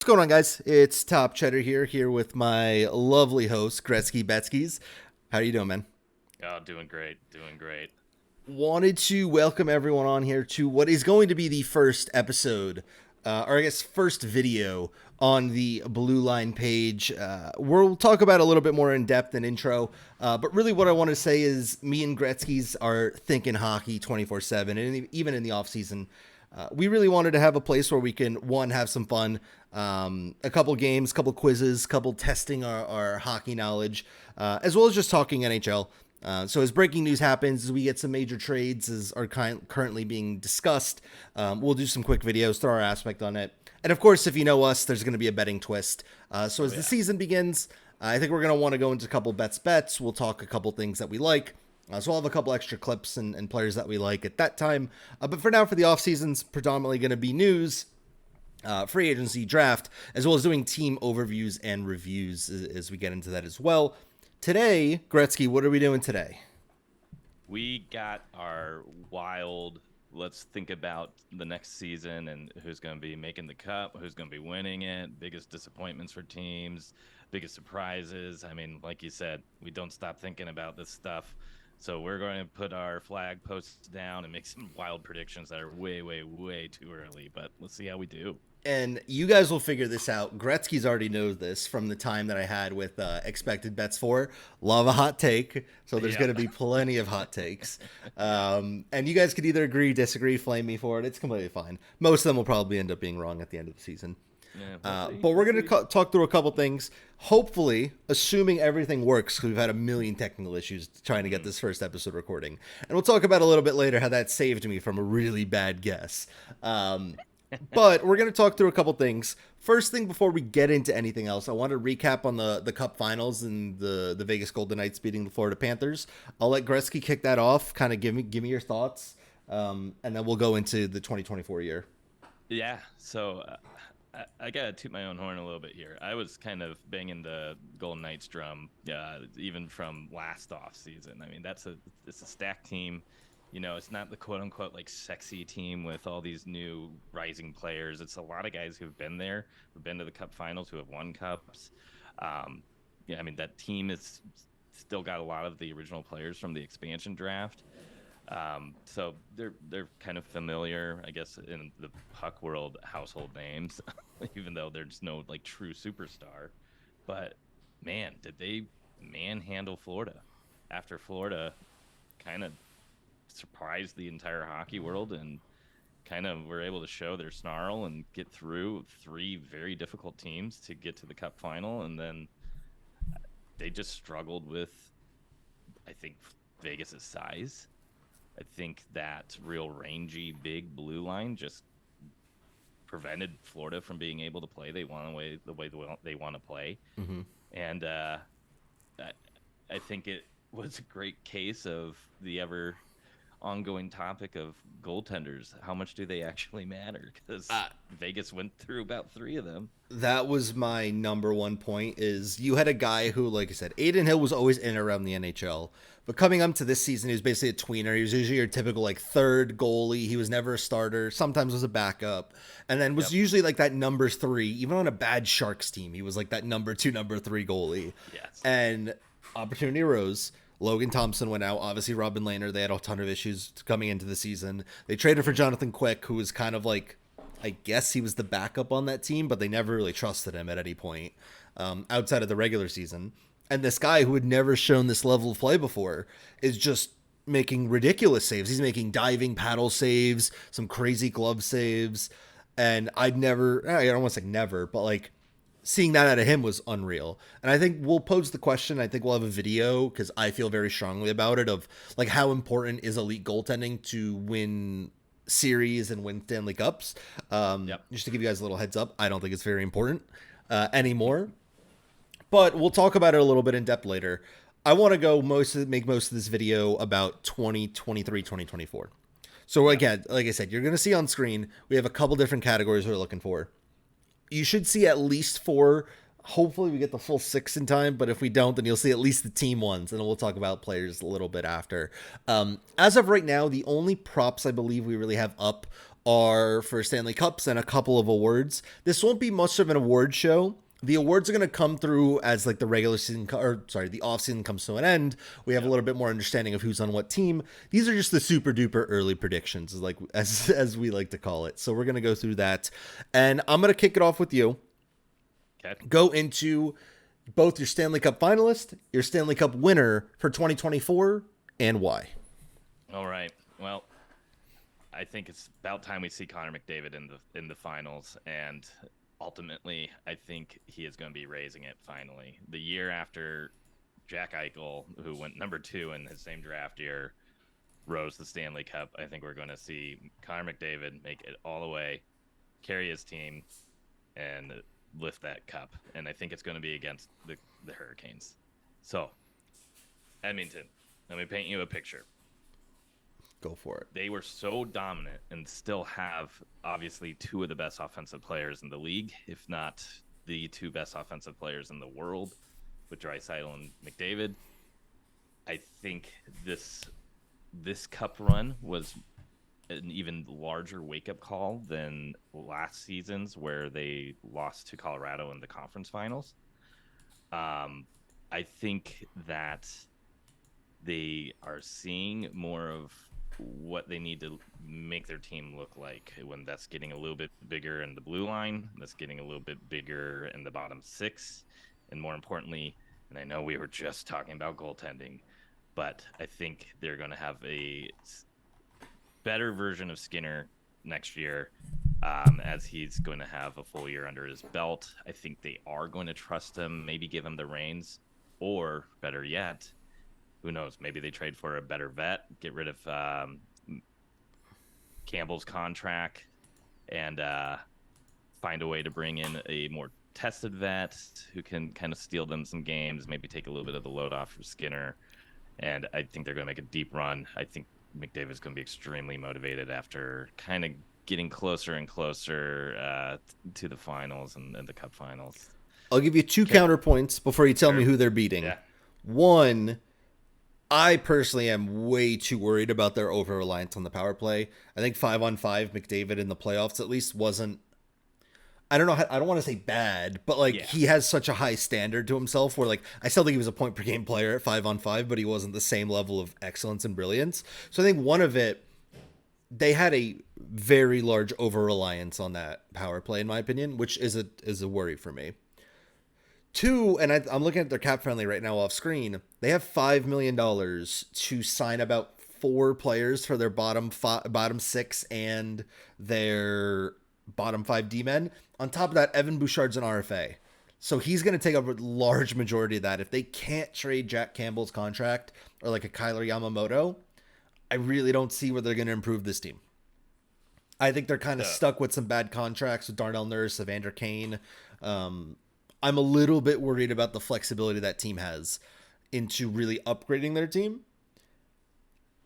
What's going on, guys? It's Top Cheddar here with my lovely host, Betzkys. How are you doing, man? Oh, doing great, doing great. Wanted to welcome everyone on here to what is going to be the first episode, or I guess first video on the Blue Line page. We'll talk about a little bit more in depth and intro, but really what I want to say is me and Gretzkys are thinking hockey 24/7, and even in the off season. We really wanted to have a place where we can, one, have some fun, a couple games, couple quizzes, couple testing our hockey knowledge, as well as just talking NHL. So as breaking news happens, as we get some major trades as are currently being discussed, we'll do some quick videos, throw our aspect on it. And of course, if you know us, there's going to be a betting twist. So as Oh the yeah. season begins, I think we're going to want to go into a couple bets. We'll talk a couple things that we like. So we'll have a couple extra clips and players that we like at that time. But for now, for the off season's predominantly going to be news, free agency, draft, as well as doing team overviews and reviews as we get into that as well. Today, Gretzky, what are we doing today? We got our wild, let's think about the next season and who's going to be making the cup, who's going to be winning it, biggest disappointments for teams, biggest surprises. I mean, like you said, we don't stop thinking about this stuff. So we're going to put our flag posts down and make some wild predictions that are way, way, way too early. But let's see how we do. And you guys will figure this out. Gretzky's already knows this from the time that I had with expected bets for. Love a hot take, so there's Yeah. going to be plenty of hot takes. And you guys could either agree, disagree, flame me for it. It's completely fine. Most of them will probably end up being wrong at the end of the season. Yeah, But we're going to talk through a couple things. Hopefully, assuming everything works, because we've had a million technical issues trying to get this first episode recording. And we'll talk about a little bit later how that saved me from a really bad guess. But we're going to talk through a couple things. First thing, before we get into anything else, I want to recap on the Cup Finals and the Vegas Golden Knights beating the Florida Panthers. I'll let Gretzky kick that off. Kind of give me your thoughts, and then we'll go into the 2024 year. Yeah, so I gotta toot my own horn a little bit here. I was kind of banging the Golden Knights drum, even from last off season. I mean, it's a stacked team. You know, it's not the quote unquote like sexy team with all these new rising players. It's a lot of guys who've been there, who've been to the Cup Finals, who have won cups. Yeah, I mean that team is still got a lot of the original players from the expansion draft. So they're kind of familiar, I guess, in the puck world, household names, even though there's no like true superstar. But man, did they manhandle Florida after Florida kind of surprised the entire hockey world and kind of were able to show their snarl and get through three very difficult teams to get to the cup final. And then they just struggled with, I think, Vegas's size. I think that real rangy big blue line just prevented Florida from being able to play the way they want to play. Mm-hmm. And I, I think it was a great case of the ever ongoing topic of goaltenders. How much do they actually matter? Because Vegas went through about three of them. That was my number one point. Is you had a guy who, like I said, Aiden Hill was always in and around the NHL, but coming up to this season, he was basically a tweener. He was usually your typical like third goalie. He was never a starter. Sometimes was a backup, and then was Yep. usually like that number three. Even on a bad Sharks team, he was like that number two, number three goalie. Yes. And opportunity arose. Logan Thompson went out. Obviously, Robin Lehner, they had a ton of issues coming into the season. They traded for Jonathan Quick, who was kind of like, I guess he was the backup on that team, but they never really trusted him at any point outside of the regular season. And this guy who had never shown this level of play before is just making ridiculous saves. He's making diving paddle saves, some crazy glove saves. And I don't want to say never, but like, seeing that out of him was unreal. And I think we'll pose the question. I think we'll have a video because I feel very strongly about it of like how important is elite goaltending to win series and win Stanley Cups. Yep. Just to give you guys a little heads up, I don't think it's very important anymore. But we'll talk about it a little bit in depth later. I want to make most of this video about 2023, 2024. So again, like I said, you're going to see on screen, we have a couple different categories we're looking for. You should see at least four. Hopefully we get the full six in time, but if we don't, then you'll see at least the team ones, and we'll talk about players a little bit after. As of right now, the only props I believe we really have up are for Stanley Cups and a couple of awards. This won't be much of an award show. The awards are going to come through as like the regular season, the off season comes to an end. We have a little bit more understanding of who's on what team. These are just the super duper early predictions, like as we like to call it. So we're going to go through that, and I'm going to kick it off with you. Okay. Go into both your Stanley Cup finalist, your Stanley Cup winner for 2024, and why. All right. Well, I think it's about time we see Connor McDavid in the finals, and ultimately, I think he is going to be raising it finally. The year after Jack Eichel, who went number 2 in his same draft year, rose the Stanley Cup, I think we're going to see Connor McDavid make it all the way, carry his team, and lift that cup. And I think it's going to be against the Hurricanes. So, Edmonton, let me paint you a picture. Go for it. They were so dominant and still have obviously 2 of the best offensive players in the league, if not the 2 best offensive players in the world, with Draisaitl and McDavid. I think this cup run was an even larger wake-up call than last season's, where they lost to Colorado in the conference finals. I think that they are seeing more of what they need to make their team look like, when that's getting a little bit bigger in the blue line, that's getting a little bit bigger in the bottom 6, and more importantly, and I know we were just talking about goaltending, but I think they're going to have a better version of Skinner next year, as he's going to have a full year under his belt. I think they are going to trust him, maybe give him the reins, or better yet, who knows, maybe they trade for a better vet, get rid of Campbell's contract, and find a way to bring in a more tested vet who can kind of steal them some games, maybe take a little bit of the load off for Skinner. And I think they're going to make a deep run. I think McDavid's going to be extremely motivated after kind of getting closer and closer to the finals and the Cup finals. I'll give you 2 counterpoints before you tell me who they're beating. Yeah. One, I personally am way too worried about their over-reliance on the power play. I think 5-on-5 McDavid in the playoffs at least wasn't, I don't know, I don't want to say bad, but he has such a high standard to himself where I still think he was a point per game player at 5-on-5, but he wasn't the same level of excellence and brilliance. So I think one of it, they had a very large over-reliance on that power play, in my opinion, which is a worry for me. 2, and I'm looking at their cap friendly right now off screen. They have $5 million to sign about 4 players for their bottom 6 and their bottom 5 D-men. On top of that, Evan Bouchard's an RFA. So he's going to take up a large majority of that. If they can't trade Jack Campbell's contract or like a Kyler Yamamoto, I really don't see where they're going to improve this team. I think they're kind of stuck with some bad contracts with Darnell Nurse, Evander Kane. I'm a little bit worried about the flexibility that team has into really upgrading their team.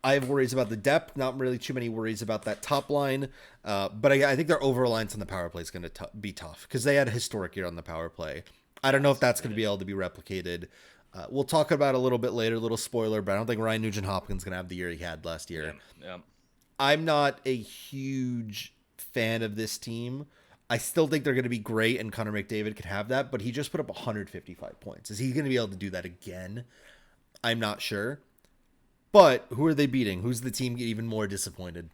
I have worries about the depth, not really too many worries about that top line. But I think their over-reliance on the power play is going to be tough because they had a historic year on the power play. I don't know if that's going to be able to be replicated. We'll talk about it a little bit later, a little spoiler, but I don't think Ryan Nugent-Hopkins is going to have the year he had last year. Yeah. I'm not a huge fan of this team. I still think they're going to be great, and Connor McDavid could have that, but he just put up 155 points. Is he going to be able to do that again? I'm not sure. But who are they beating? Who's the team get even more disappointed?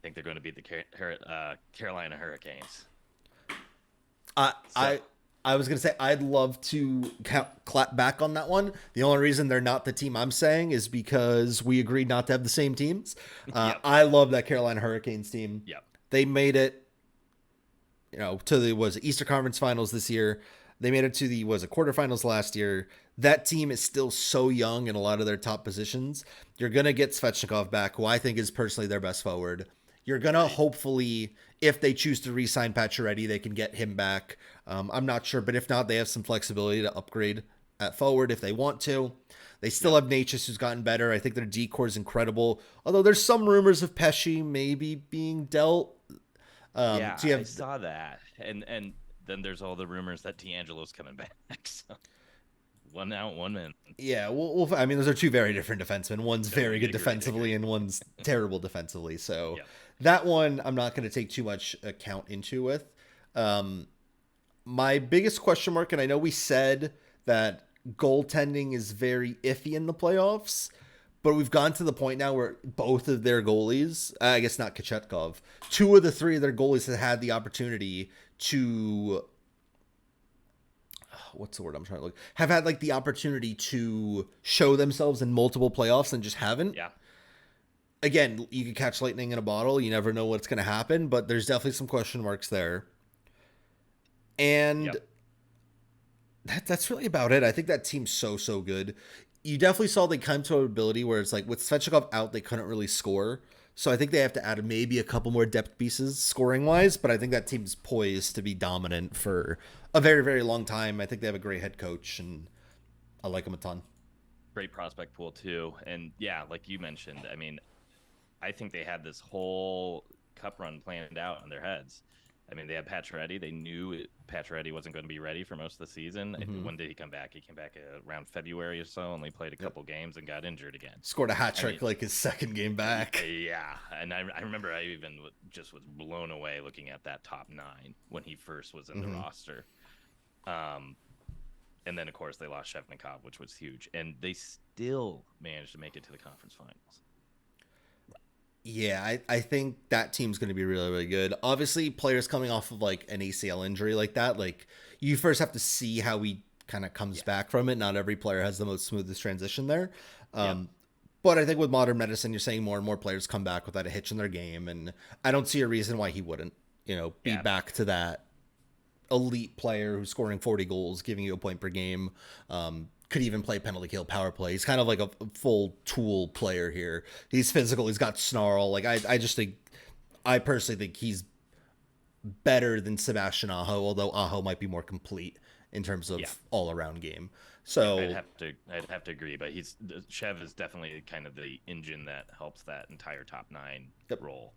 I think they're going to beat the Carolina Hurricanes. I was going to say I'd love to clap back on that one. The only reason they're not the team I'm saying is because we agreed not to have the same teams. I love that Carolina Hurricanes team. Yep. They made it, to the Eastern Conference Finals this year. They made it to the quarterfinals last year. That team is still so young in a lot of their top positions. You're going to get Svechnikov back, who I think is personally their best forward. You're going to hopefully, if they choose to re-sign Pacioretty, they can get him back. I'm not sure, but if not, they have some flexibility to upgrade at forward if they want to. They still have Natchez, who's gotten better. I think their decor is incredible. Although there's some rumors of Pesci maybe being dealt. I saw that. And then there's all the rumors that D'Angelo's coming back. So one out, one in. Yeah, I mean, those are 2 very different defensemen. One's very good defensively and one's terrible defensively. So that one I'm not going to take too much account into with. My biggest question mark, and I know we said that goaltending is very iffy in the playoffs, but we've gone to the point now where both of their goalies, I guess not Kochetkov, two of the three of their goalies have had the opportunity to, what's the word I'm trying to look, have had like the opportunity to show themselves in multiple playoffs and just haven't. Yeah. Again, you can catch lightning in a bottle. You never know what's going to happen, but there's definitely some question marks there. And Yep. that's really about it. I think that team's so good. You definitely saw they come to an ability where it's like with Svechnikov out, they couldn't really score. So I think they have to add maybe a couple more depth pieces scoring wise, but I think that team's poised to be dominant for a very, very long time. I think they have a great head coach, and I like them a ton. Great prospect pool too. And yeah, like you mentioned, I mean, I think they had this whole cup run planned out in their heads. I mean, they had Pacioretty. They knew Pacioretty wasn't going to be ready for most of the season. Mm-hmm. When did he come back? He came back around February or so, only played a couple games and got injured again. Scored a hat trick like his second game back. Yeah, and I remember I even just was blown away looking at that top 9 when he first was in the roster. And then, of course, they lost Shevnikov, which was huge. And they still managed to make it to the conference finals. Yeah, I think that team's going to be really, really good. Obviously, players coming off of like an ACL injury like that, like you first have to see how he kind of comes back from it. Not every player has the most smoothest transition there. But I think with modern medicine, you're saying more and more players come back without a hitch in their game. And I don't see a reason why he wouldn't, be back to that elite player who's scoring 40 goals, giving you a point per game. Could even play penalty kill, power play. He's kind of like a full tool player here. He's physical. He's got snarl. Like I personally think he's better than Sebastian Aho, although Aho might be more complete in terms of all around game. So I'd have to agree, but Chev is definitely kind of the engine that helps that entire top 9 role.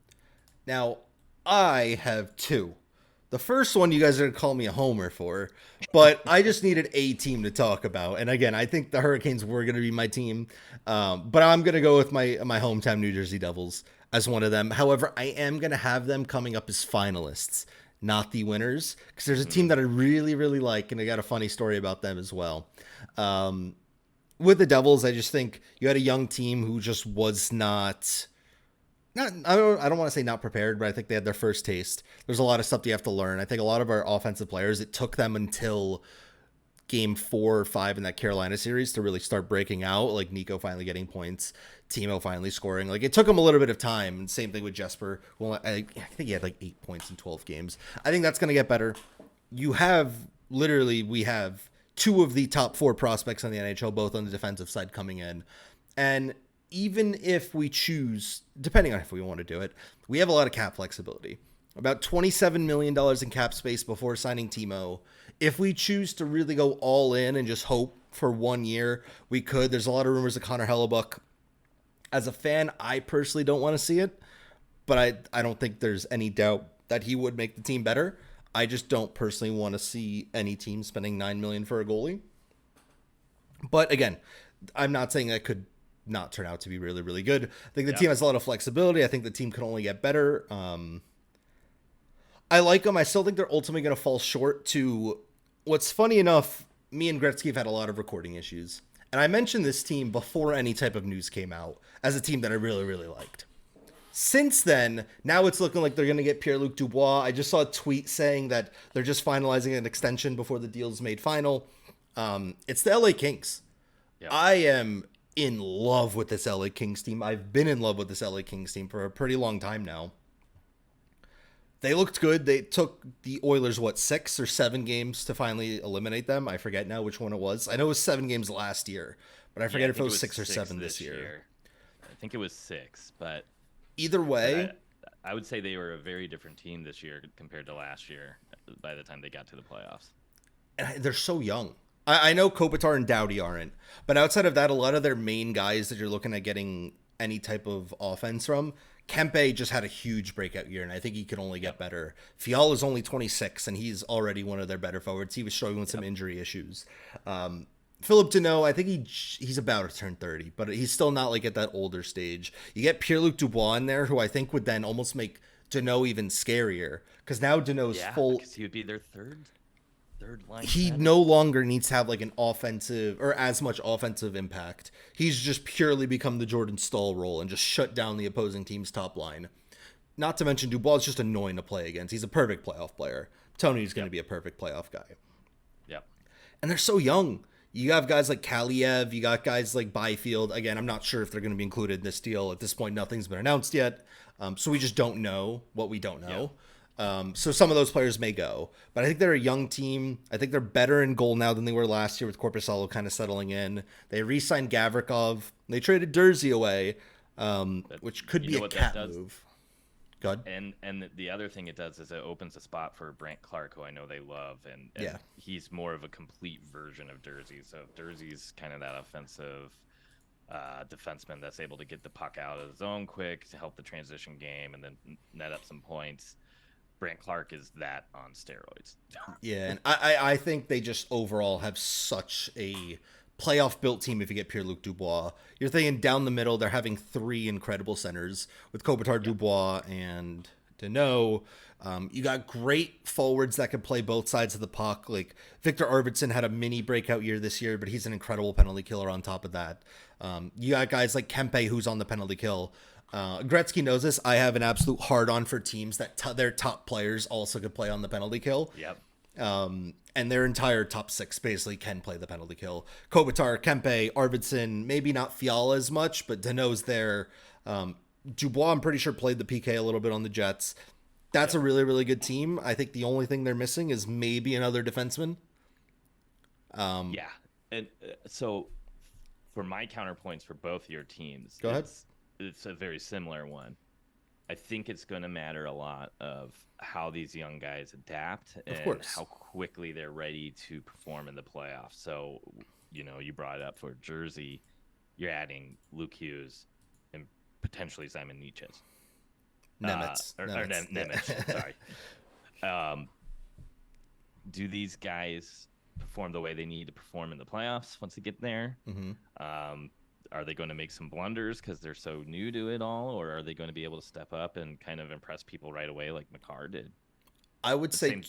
Now I have 2. The first one you guys are going to call me a homer for, but I just needed a team to talk about. And again, I think the Hurricanes were going to be my team, but I'm going to go with my hometown New Jersey Devils as one of them. However, I am going to have them coming up as finalists, not the winners, because there's a team that I really, really like, and I got a funny story about them as well. With the Devils, I just think you had a young team who just was not I don't want to say not prepared, but I think they had their first taste. There's a lot of stuff you have to learn. I think a lot of our offensive players, it took them until game 4 or 5 in that Carolina series to really start breaking out, like Nico finally getting points, Timo finally scoring. Like it took him a little bit of time. And same thing with Jesper. Well, I think he had like 8 points in 12 games. I think that's going to get better. We have 2 of the top 4 prospects in the NHL, both on the defensive side coming in. And even if we choose, depending on if we want to do it, we have a lot of cap flexibility. About $27 million in cap space before signing Timo. If we choose to really go all in and just hope for 1 year, we could. There's a lot of rumors of Connor Hellebuck. As a fan, I personally don't want to see it, but I don't think there's any doubt that he would make the team better. I just don't personally want to see any team spending $9 million for a goalie. But again, I'm not saying that could not turn out to be really, really good. I think the team has a lot of flexibility. I think the team can only get better. I like them. I still think they're ultimately going to fall short to what's funny enough. Me and Gretzky have had a lot of recording issues. And I mentioned this team before any type of news came out as a team that I really, really liked. Since then, now it's looking like they're going to get Pierre-Luc Dubois. I just saw a tweet saying that they're just finalizing an extension before the deal's made final. It's the LA Kings. Yeah. I am in love with this LA Kings team. I've been in love with this LA Kings team for a pretty long time now. They looked good. They took the Oilers, 6 or 7 games to finally eliminate them? I forget now which one it was. I know it was 7 games last year, but I forget if it was 6 or 7 this year. I think it was 6, but either way, I would say they were a very different team this year compared to last year by the time they got to the playoffs. And they're so young. I know Kopitar and Doughty aren't, but outside of that, a lot of their main guys that you're looking at getting any type of offense from, Kempe just had a huge breakout year, and I think he could only get better. Fiala is only 26, and he's already one of their better forwards. He was struggling with some injury issues. Philip Deneau, I think he's about to turn 30, but he's still not like at that older stage. You get Pierre-Luc Dubois in there, who I think would then almost make Deneau even scarier, because now Deneau's Yeah, full. because he would be their third line He center. no longer needs to have like an offensive or as much offensive impact. He's just purely become the Jordan Staal role and just shut down the opposing team's top line. Not to mention Dubois is just annoying to play against. He's a perfect playoff player. Tony's going to be a perfect playoff guy. Yep. And they're so young. You have guys like Kaliev. You got guys like Byfield. Again, I'm not sure if they're going to be included in this deal. At this point, nothing's been announced yet. So we just don't know what we don't know. So some of those players may go. But I think they're a young team. I think they're better in goal now than they were last year with Korpisalo kind of settling in. They re-signed Gavrikov. They traded Dursey away, which could be a cat move. Go ahead. And the other thing it does is it opens a spot for Brandt Clark, who I know they love, and he's more of a complete version of Dursey. So if Dursey's kind of that offensive defenseman that's able to get the puck out of the zone quick to help the transition game and then net up some points, Brandt Clark is that on steroids. Yeah, and I think they just overall have such a playoff built team. If you get Pierre-Luc Dubois, you're thinking down the middle they're having three incredible centers with Kopitar, Dubois, and Deneau. You got great forwards that can play both sides of the puck. Like Victor Arvidsson had a mini breakout year this year, but he's an incredible penalty killer on top of that. You got guys like Kempe, who's on the penalty kill. Gretzky knows this. I have an absolute hard-on for teams that their top players also could play on the penalty kill. Yep. And their entire top six basically can play the penalty kill. Kopitar, Kempe, Arvidsson, maybe not Fiala as much, but Deneau's there. Dubois, I'm pretty sure, played the PK a little bit on the Jets. That's a really, really good team. I think the only thing they're missing is maybe another defenseman. Yeah. And so for my counterpoints for both your teams, Go ahead. It's a very similar one. I think it's going to matter a lot of how these young guys adapt and how quickly they're ready to perform in the playoffs. So, you brought it up for Jersey. You're adding Luke Hughes and potentially Simon Nietzsche's. Nemitz. Nemec, sorry. Do these guys perform the way they need to perform in the playoffs once they get there? Mm-hmm. Are they going to make some blunders because they're so new to it all, or are they going to be able to step up and kind of impress people right away like McCarr did? I would say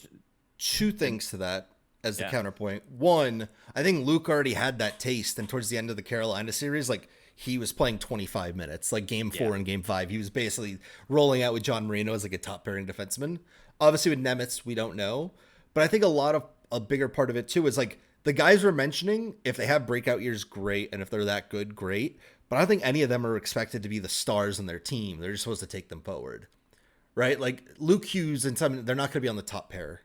two things to that as the counterpoint. One, I think Luke already had that taste, and towards the end of the Carolina series, like he was playing 25 minutes, like game 4 and game 5. He was basically rolling out with John Marino as like a top pairing defenseman. Obviously with Nemitz, we don't know, but I think a bigger part of it too is like, the guys we're mentioning, if they have breakout years, great. And if they're that good, great. But I don't think any of them are expected to be the stars in their team. They're just supposed to take them forward, right? Like Luke Hughes and some, they're not going to be on the top pair,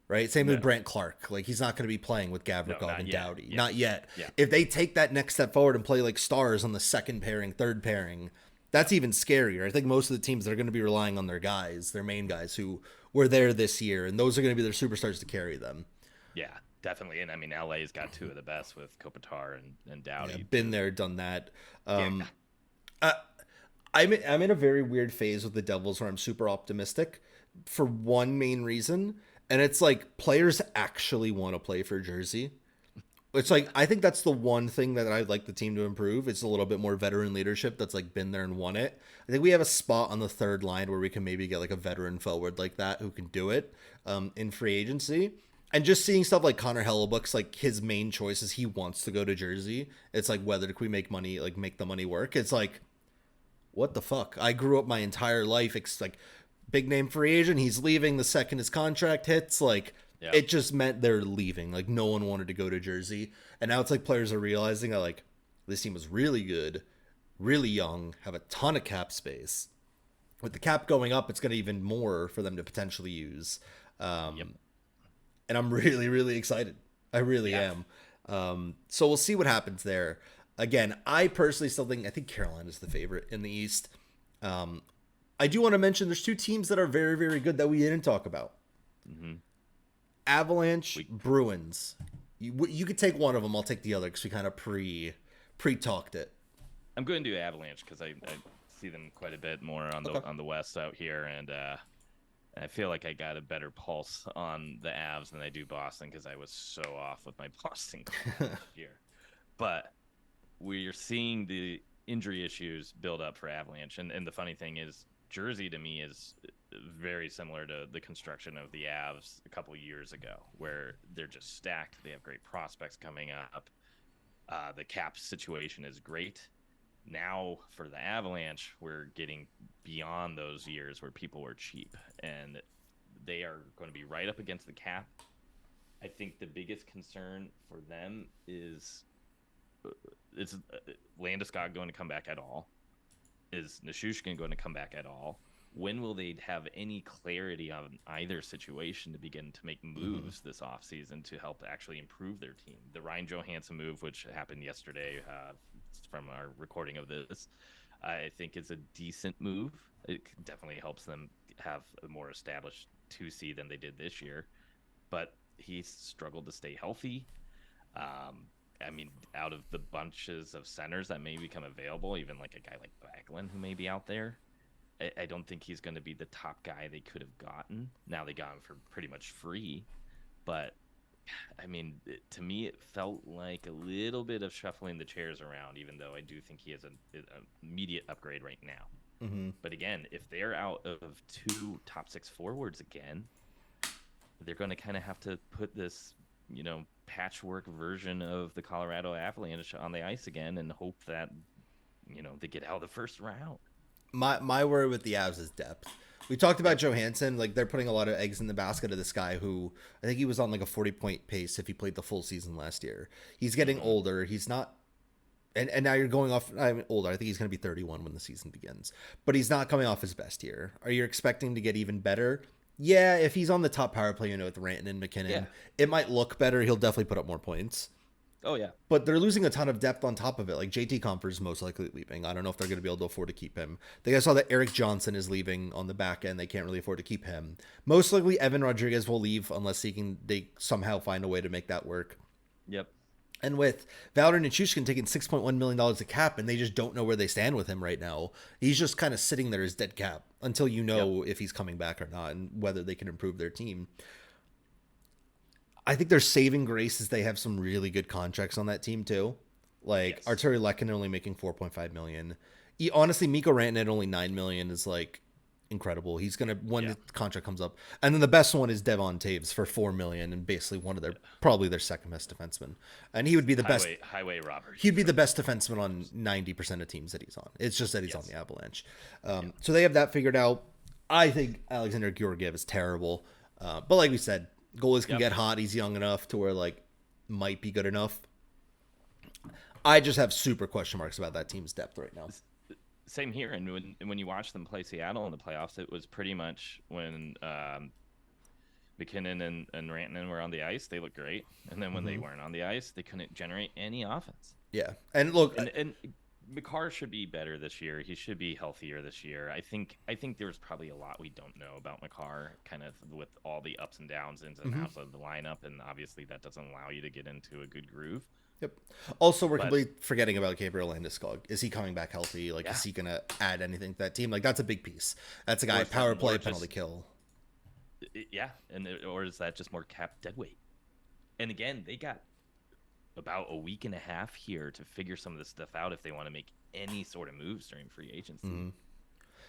right? Same with Brandt Clark. Like he's not going to be playing with Gavrikov and Doughty. Yeah. Not yet. Yeah. If they take that next step forward and play like stars on the second pairing, third pairing, that's even scarier. I think most of the teams, they're going to be relying on their guys, their main guys who were there this year. And those are going to be their superstars to carry them. Yeah. Definitely, and I mean, LA's got two of the best with Kopitar and Doughty. Yeah, been there, done that. I'm in a very weird phase with the Devils where I'm super optimistic for one main reason, and it's like players actually want to play for Jersey. It's like I think that's the one thing that I'd like the team to improve. It's a little bit more veteran leadership that's like been there and won it. I think we have a spot on the third line where we can maybe get like a veteran forward like that who can do it in free agency. And just seeing stuff like Connor Hellebuck's, like his main choice is he wants to go to Jersey. It's like, whether can we make money, like make the money work? It's like, what the fuck? I grew up my entire life. It's like big name free agent. He's leaving the second his contract hits. Like it just meant they're leaving. Like no one wanted to go to Jersey. And now it's like players are realizing that like this team was really good, really young, have a ton of cap space. With the cap going up, it's going to even more for them to potentially use. And I'm really, really excited. I really am. So we'll see what happens there. Again, I personally still think, I think Carolina's the favorite in the East. I do want to mention there's two teams that are very, very good that we didn't talk about. Mm-hmm. Avalanche, Bruins. You could take one of them. I'll take the other because we kind of pre-talked it. I'm going to do Avalanche because I see them quite a bit more on the West out here, and I feel like I got a better pulse on the Avs than I do Boston because I was so off with my Boston last year. But we're seeing the injury issues build up for Avalanche. And the funny thing is, Jersey to me is very similar to the construction of the Avs a couple years ago, where they're just stacked. They have great prospects coming up. The cap situation is great. Now for the Avalanche, we're getting beyond those years where people were cheap, and they are going to be right up against the cap. I think the biggest concern for them is Landeskog going to come back at all? Is Nichushkin going to come back at all? When will they have any clarity on either situation to begin to make moves this offseason to help actually improve their team? The Ryan Johansson move, which happened yesterday from our recording of this, I think is a decent move. It definitely helps them have a more established 2C than they did this year. But he's struggled to stay healthy. I mean, out of the bunches of centers that may become available, even like a guy like Backlund who may be out there, I don't think he's going to be the top guy they could have gotten. Now they got him for pretty much free. But, I mean, to me, it felt like a little bit of shuffling the chairs around, even though I do think he has an immediate upgrade right now. Mm-hmm. But again, if they're out of 2 top 6 forwards again, they're going to kind of have to put this, patchwork version of the Colorado Avalanche on the ice again and hope that, they get out of the first round. My worry with the Avs is depth. We talked about Johansson, like they're putting a lot of eggs in the basket of this guy who I think he was on like a 40-point pace if he played the full season last year. He's getting older. He's not, and now you're going off. I'm older. I think he's going to be 31 when the season begins, but he's not coming off his best year. Are you expecting to get even better? Yeah, if he's on the top power play, with Rantanen and McKinnon, it might look better. He'll definitely put up more points. Oh, yeah. But they're losing a ton of depth on top of it. Like JT Compher's most likely leaving. I don't know if they're going to be able to afford to keep him. I think I saw that Eric Johnson is leaving on the back end. They can't really afford to keep him. Most likely Evan Rodriguez will leave unless they somehow find a way to make that work. Yep. And with Valeri Nichushkin taking $6.1 million of cap, and they just don't know where they stand with him right now. He's just kind of sitting there as dead cap until if he's coming back or not and whether they can improve their team. I think their saving grace is they have some really good contracts on that team too. Like Arturi Lehkonen only making $4.5 million. Honestly, Mikko Rantanen at only $9 million is like incredible. He's gonna when the contract comes up, and then the best one is Devon Taves for $4 million, and basically probably their second best defenseman, and he would be the best highway robber. He'd be the best defenseman on 90% of teams that he's on. It's just that he's on the Avalanche. So they have that figured out. I think Alexander Georgiev is terrible, but like we said, goalies can get hot. He's young enough to where might be good enough. I just have super question marks about that team's depth right now. Same here. And when you watch them play Seattle in the playoffs, it was pretty much when McKinnon and Rantanen were on the ice, they looked great. And then when they weren't on the ice, they couldn't generate any offense. Yeah. And look, and Makar should be better this year. He should be healthier this year. I think there's probably a lot we don't know about Makar, kind of with all the ups and downs, ins and outs of the lineup, and obviously that doesn't allow you to get into a good groove. Yep. Also, we're completely forgetting about Gabriel Landeskog. Is he coming back healthy? Is he going to add anything to that team? That's a big piece. That's a guy, power play, penalty kill. Yeah, or is that just more cap dead weight? And again, they got about a week and a half here to figure some of this stuff out if they want to make any sort of moves during free agency.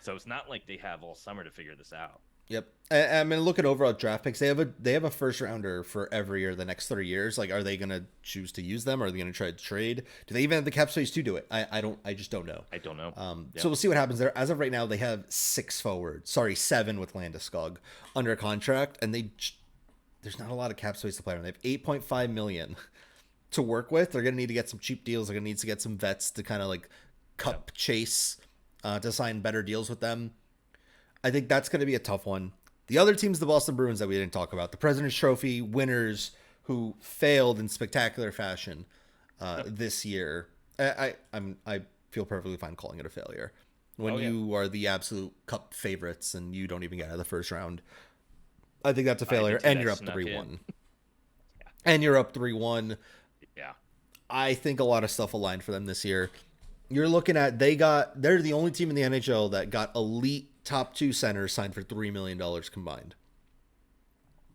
So it's not like they have all summer to figure this out. Yep. I mean, look at overall draft picks. They have a first rounder for every year the next 3 years. Are they going to choose to use them? Or are they going to try to trade? Do they even have the cap space to do it? I just don't know. I don't know. So we'll see what happens there. As of right now, they have 7 with Landeskog under contract, and there's not a lot of cap space to play on. They have $8.5 million to work with. They're going to need to get some cheap deals. They're going to need to get some vets to kind of cup chase to sign better deals with them. I think that's going to be a tough one. The other team's the Boston Bruins that we didn't talk about. The President's Trophy winners who failed in spectacular fashion this year. I feel perfectly fine calling it a failure. When you are the absolute cup favorites and you don't even get out of the first round, I think that's a failure. And you're up 3-1. And you're up 3-1. Yeah. I think a lot of stuff aligned for them this year. You're looking at they're the only team in the NHL that got elite top two centers signed for $3 million combined.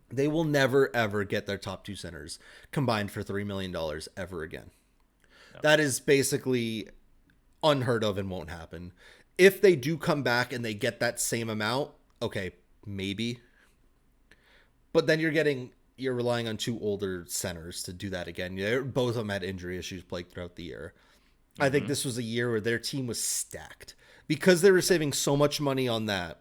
They will never, ever get their top two centers combined for $3 million ever again. No. That is basically unheard of and won't happen. If they do come back and they get that same amount, okay, maybe. But then you're relying on two older centers to do that again. Both of them had injury issues plagued throughout the year. Mm-hmm. I think this was a year where their team was stacked. Because they were saving so much money on that,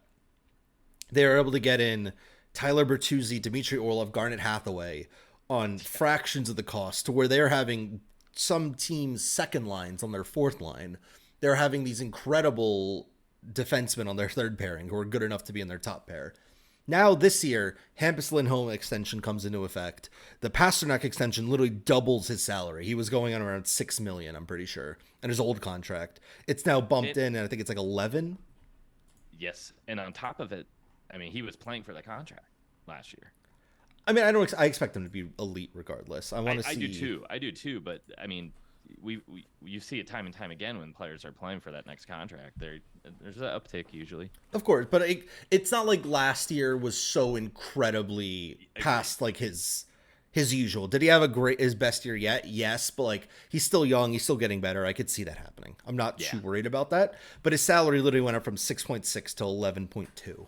they were able to get in Tyler Bertuzzi, Dmitry Orlov, Garnet Hathaway on fractions of the cost, to where they're having some teams' second lines on their fourth line. They're having these incredible defensemen on their third pairing who are good enough to be in their top pair. Now this year, Hampus Lindholm extension comes into effect. The Pasternak extension literally doubles his salary. He was going on around $6 million, I'm pretty sure, and his old contract. It's now bumped in, and I think it's like 11. Yes, and on top of it, I mean, he was playing for the contract last year. I mean, I expect him to be elite regardless. I want to see. I do too. But I mean, you see it time and time again when players are playing for that next contract. There's an uptick usually. Of course, but it's not like last year was so incredibly past like his usual. Did he have his best year yet? Yes, but like he's still young. He's still getting better. I could see that happening. I'm not too worried about that. But his salary literally went up from 6.6 to 11.2.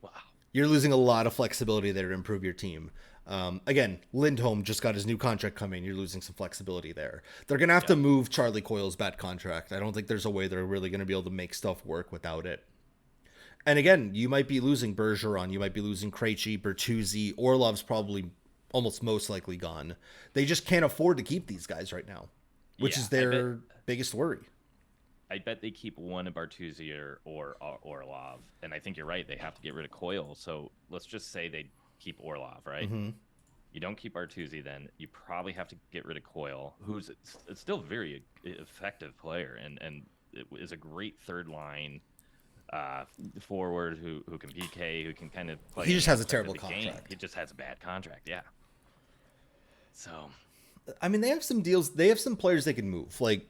Wow. You're losing a lot of flexibility there to improve your team. Again, Lindholm just got his new contract coming. You're losing some flexibility there. They're going to have to move Charlie Coyle's bad contract. I don't think there's a way they're really going to be able to make stuff work without it. And again, you might be losing Bergeron. You might be losing Krejci, Bertuzzi. Orlov's probably almost most likely gone. They just can't afford to keep these guys right now, which is their biggest worry. I bet they keep one of Bertuzzi or Orlov. And I think you're right. They have to get rid of Coyle. So let's just say they keep Orlov, right? Mm-hmm. You don't keep Bertuzzi, then you probably have to get rid of Coyle, who's it's still a very effective player and it is a great third line forward who can PK, who can kind of play. He just has a terrible contract. Game. He just has a bad contract, yeah. So, I mean, they have some deals. They have some players they can move, like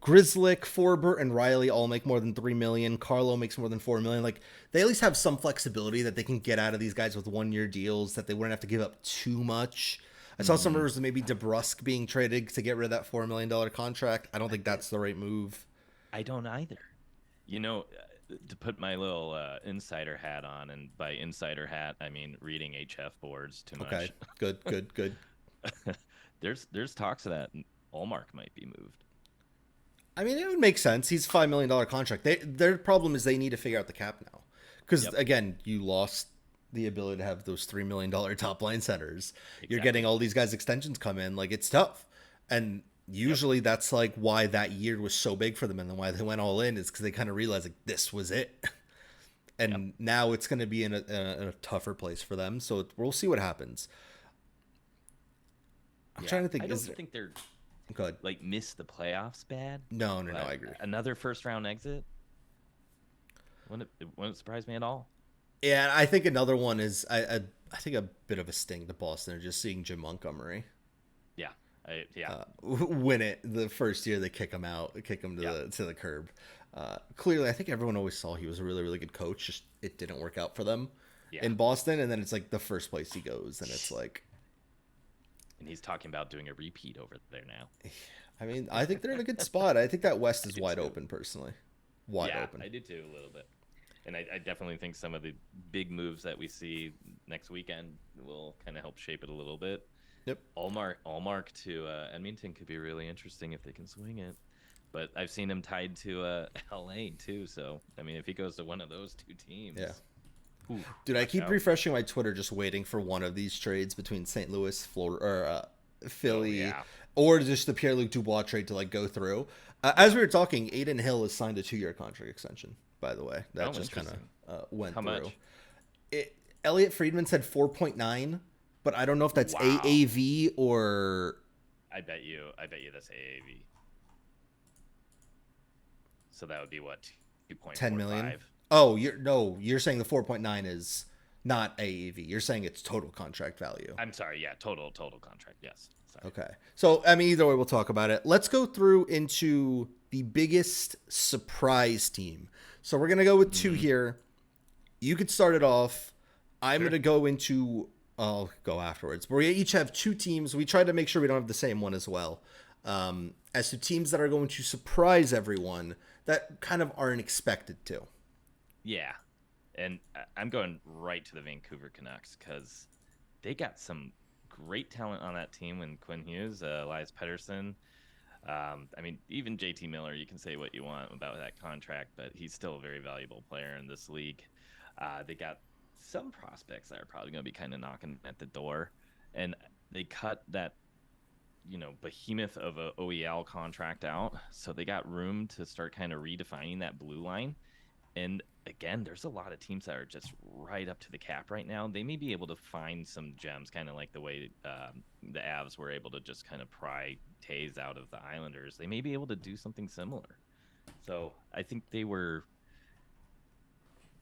Grzelcyk, Forbert, and Riley all make more than $3 million. Carlo makes more than $4 million. Like they at least have some flexibility that they can get out of these guys with 1-year deals that they wouldn't have to give up too much. I saw some rumors of maybe DeBrusk being traded to get rid of that $4 million contract. I don't think that's the right move. I don't either. You know, to put my little insider hat on, and by insider hat I mean reading HF boards too much. Okay, good. There's talks of that Ullmark might be moved. I mean, it would make sense. He's a $5 million contract. Their problem is they need to figure out the cap now. Because, again, you lost the ability to have those $3 million top line centers. Exactly. You're getting all these guys' extensions come in. Like, it's tough. And usually that's, like, why that year was so big for them and then why they went all in is because they kind of realized, like, this was it. And now it's going to be in a tougher place for them. So we'll see what happens. I'm trying to think. I don't think they're... Good. Like miss the playoffs bad. No, I agree. Another first round exit. Wouldn't surprise me at all. Yeah, I think another one is I think a bit of a sting to Boston are just seeing Jim Montgomery. Yeah, win it the first year they kick him to the curb. Clearly, I think everyone always saw he was a really, really good coach. Just it didn't work out for them in Boston, and then it's like the first place he goes, and it's like. And he's talking about doing a repeat over there now. I mean, I think they're in a good spot. I think that West is wide open, personally. Wide open. I did too, a little bit. And I definitely think some of the big moves that we see next weekend will kind of help shape it a little bit. Yep. Ullmark to Edmonton could be really interesting if they can swing it. But I've seen him tied to LA too. So, I mean, if he goes to one of those two teams. Yeah. Dude, I keep refreshing my Twitter just waiting for one of these trades between St. Louis, Florida, or Philly, or just the Pierre-Luc Dubois trade to like go through. As we were talking, Adin Hill has signed a 2-year contract extension, by the way. That just kind of went through. Much? Elliot Friedman said 4.9, but I don't know if that's AAV or... I bet you that's AAV. So that would be what, 2.45? 10 million? Oh, you're saying the 4.9 is not AAV. You're saying it's total contract value. I'm sorry, yeah, total contract. Yes, sorry. Okay. So, I mean, either way, we'll talk about it. Let's go through into the biggest surprise team. So, we're going to go with two here. You could start it off. I'm Sure. going to go into, I'll go afterwards. But we each have two teams. We try to make sure we don't have the same one as well. As to teams that are going to surprise everyone that kind of aren't expected to. Yeah, and I'm going right to the Vancouver Canucks because they got some great talent on that team when Quinn Hughes, Elias Pettersson. I mean, even JT Miller, you can say what you want about that contract, but he's still a very valuable player in this league. They got some prospects that are probably going to be kind of knocking at the door, and they cut that behemoth of a OEL contract out, so they got room to start kind of redefining that blue line. And again, there's a lot of teams that are just right up to the cap right now. They may be able to find some gems, kind of like the way the Avs were able to just kind of pry Tays out of the Islanders. They may be able to do something similar. So I think they were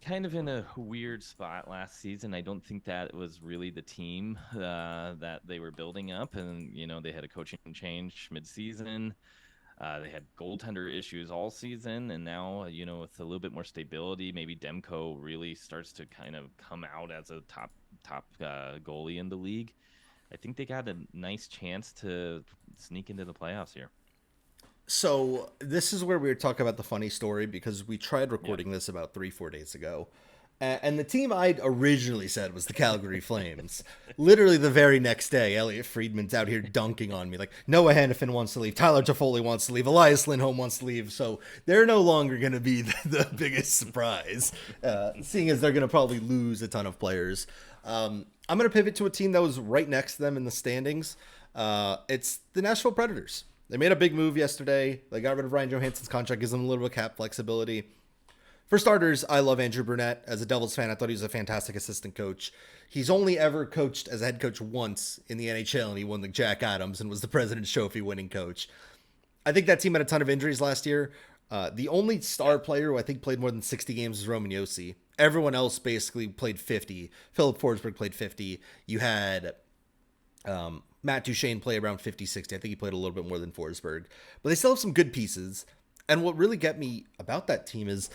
kind of in a weird spot last season. I don't think that was really the team that they were building up. And, they had a coaching change mid-season. They had goaltender issues all season, and now, with a little bit more stability, maybe Demko really starts to kind of come out as a top goalie in the league. I think they got a nice chance to sneak into the playoffs here. So this is where we were talking about the funny story, because we tried recording Yep. this about 3-4 days ago. And the team I'd originally said was the Calgary Flames. Literally the very next day, Elliot Friedman's out here dunking on me. Like, Noah Hannafin wants to leave. Tyler Toffoli wants to leave. Elias Lindholm wants to leave. So they're no longer going to be the biggest surprise, seeing as they're going to probably lose a ton of players. I'm going to pivot to a team that was right next to them in the standings. It's the Nashville Predators. They made a big move yesterday. They got rid of Ryan Johansson's contract, gives them a little bit of cap flexibility. For starters, I love Andrew Brunette. As a Devils fan, I thought he was a fantastic assistant coach. He's only ever coached as a head coach once in the NHL, and he won the Jack Adams and was the President's Trophy winning coach. I think that team had a ton of injuries last year. The only star player who I think played more than 60 games was Roman Josi. Everyone else basically played 50. Philip Forsberg played 50. You had Matt Duchene play around 50, 60. I think he played a little bit more than Forsberg. But they still have some good pieces. And what really got me about that team is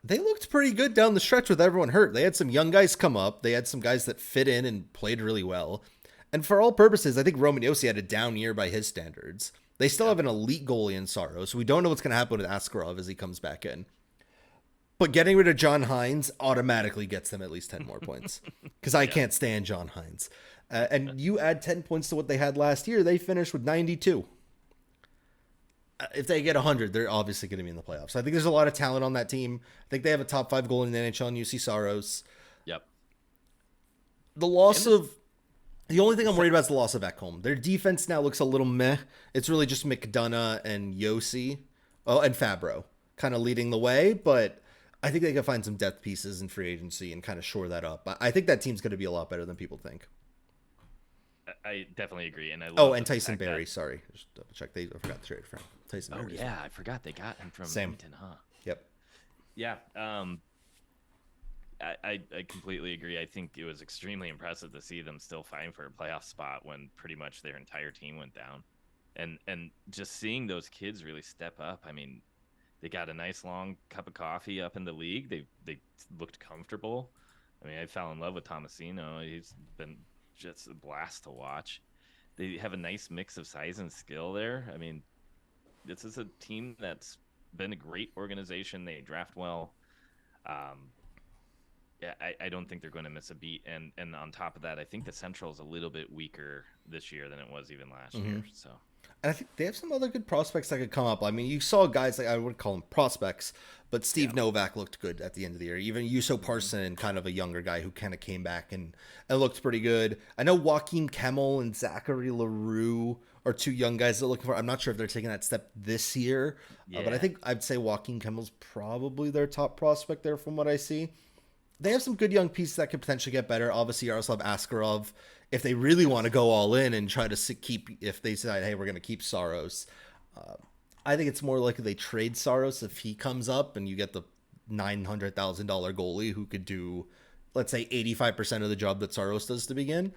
they looked pretty good down the stretch with everyone hurt. They had some young guys come up. They had some guys that fit in and played really well. And for all purposes, I think Roman Josi had a down year by his standards. They still have an elite goalie in Saros. So we don't know what's going to happen with Askarov as he comes back in. But getting rid of John Hines automatically gets them at least 10 more points. Because I can't stand John Hines. And you add 10 points to what they had last year, they finished with 92. If they get 100, they're obviously going to be in the playoffs. I think there's a lot of talent on that team. I think they have a top 5 goal in the NHL in UC Saros. Yep. The only thing I'm worried about is the loss of Ekholm. Their defense now looks a little meh. It's really just McDonough and Josi. Oh, and Fabro kind of leading the way, but I think they can find some depth pieces in free agency and kind of shore that up. I think that team's going to be a lot better than people think. I definitely agree, and I love. Oh, and Tyson Barrie. Sorry, just double check. I forgot to trade from Tyson. Oh Barrie. yeah, I forgot they got him from Same. Edmonton, huh? Yep. Yeah. I completely agree. I think it was extremely impressive to see them still fighting for a playoff spot when pretty much their entire team went down, and just seeing those kids really step up. I mean, they got a nice long cup of coffee up in the league. They looked comfortable. I mean, I fell in love with Tomasino. He's been just a blast to watch. They have a nice mix of size and skill there. I mean, this is a team that's been a great organization. They draft well. Yeah, I don't think they're going to miss a beat. And on top of that, I think the Central is a little bit weaker this year than it was even last year. So. And I think they have some other good prospects that could come up. I mean, you saw guys like, I wouldn't call them prospects, but Steve Novak looked good at the end of the year. Even Juuso Parson, kind of a younger guy who kind of came back and looked pretty good. I know Joaquin Kemmel and Zachary LaRue are two young guys that are looking for. I'm not sure if they're taking that step this year, but I think I'd say Joaquin Kemmel's probably their top prospect there from what I see. They have some good young pieces that could potentially get better. Obviously, Yaroslav Askarov, if they really want to go all in and try to keep, if they decide, hey, we're going to keep Saros, I think it's more likely they trade Saros if he comes up and you get the $900,000 goalie who could do let's say 85% of the job that Saros does to begin.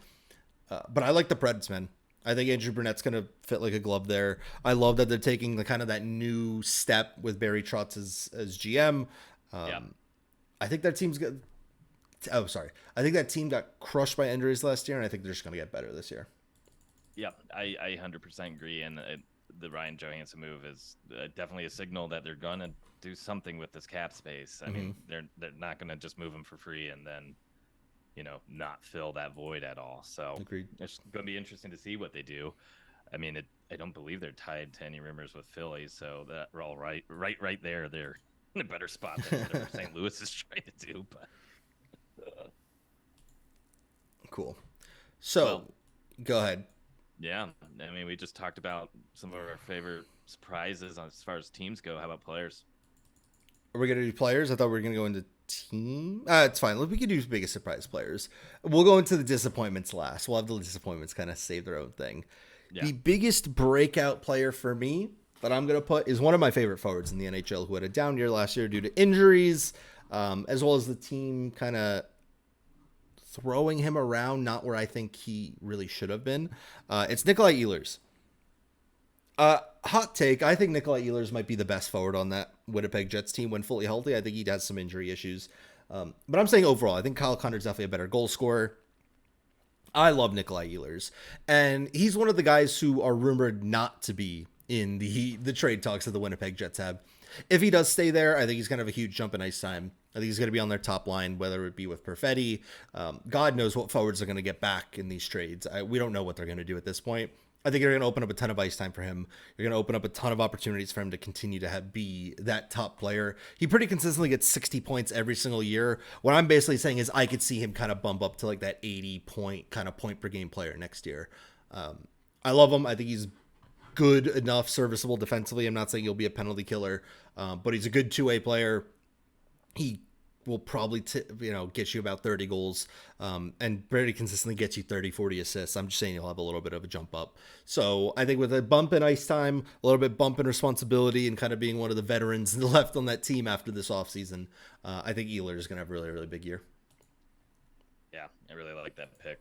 But I like the Preds, man. I think Andrew Burnett's going to fit like a glove there. I love that they're taking the kind of that new step with Barry Trotz as GM. Yeah. I think that team's good. Oh, sorry. I think that team got crushed by injuries last year, and I think they're just going to get better this year. Yeah, I 100% agree. And the Ryan Johansson move is definitely a signal that they're going to do something with this cap space. I mean, they're not going to just move him for free and then, not fill that void at all. So Agreed. it's going to be interesting to see what they do. I mean, I don't believe they're tied to any rumors with Philly, so that we're all right there. They're in a better spot than whatever St. Louis is trying to do. But Cool. So, well, go ahead. yeah, I mean, we just talked about some of our favorite surprises as far as teams go. How about players? Are we going to do players? I thought we were going to go into team. It's fine. We could do biggest surprise players. We'll go into the disappointments last. We'll have the disappointments kind of save their own thing. Yeah. The biggest breakout player for me that I'm going to put is one of my favorite forwards in the NHL who had a down year last year due to injuries, as well as the team kind of throwing him around, not where I think he really should have been. It's Nikolai Ehlers. Hot take. I think Nikolai Ehlers might be the best forward on that Winnipeg Jets team when fully healthy. I think he has some injury issues. But I'm saying overall, I think Kyle Connor's definitely a better goal scorer. I love Nikolai Ehlers. And he's one of the guys who are rumored not to be in the trade talks that the Winnipeg Jets have. If he does stay there, I think he's going to have a huge jump in ice time. I think he's going to be on their top line, whether it be with Perfetti. God knows what forwards are going to get back in these trades. We don't know what they're going to do at this point. I think you're going to open up a ton of ice time for him. You're going to open up a ton of opportunities for him to continue to be that top player. He pretty consistently gets 60 points every single year. What I'm basically saying is I could see him kind of bump up to like that 80 point kind of point per game player next year. I love him. I think he's good enough, serviceable defensively. I'm not saying he'll be a penalty killer, but he's a good two-way player. He will probably get you about 30 goals and pretty consistently gets you 30, 40 assists. I'm just saying he'll have a little bit of a jump up. So I think with a bump in ice time, a little bit bump in responsibility, and kind of being one of the veterans left on that team after this offseason, I think Ehlers is going to have a really, really big year. Yeah, I really like that pick.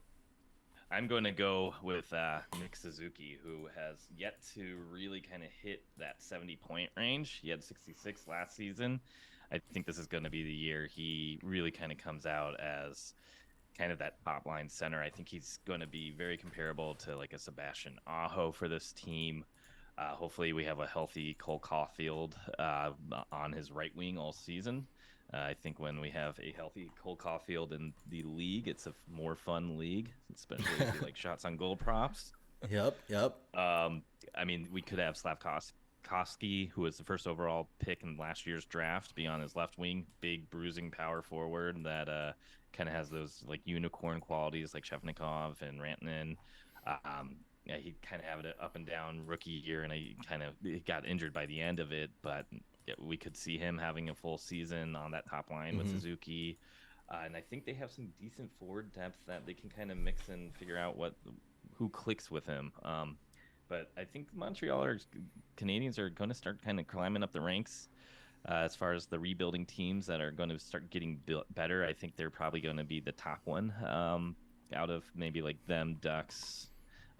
I'm going to go with Nick Suzuki, who has yet to really kind of hit that 70-point range. He had 66 last season. I think this is going to be the year he really kind of comes out as kind of that top line center. I think he's going to be very comparable to like a Sebastian Aho for this team. Hopefully we have a healthy Cole Caulfield on his right wing all season. I think when we have a healthy Cole Caulfield in the league, it's a more fun league, especially if you like shots on goal props. Yep. I mean, we could have Slavkovsky, who was the first overall pick in last year's draft, be on his left wing, big bruising power forward that kind of has those like unicorn qualities like Shevnikov and Rantanen. Yeah, he kind of had an up and down rookie year, and he got injured by the end of it. But we could see him having a full season on that top line with Suzuki. And I think they have some decent forward depth that they can kind of mix and figure out who clicks with him. But I think Canadians are going to start kind of climbing up the ranks as far as the rebuilding teams that are going to start getting better. I think they're probably going to be the top one out of maybe like them, Ducks.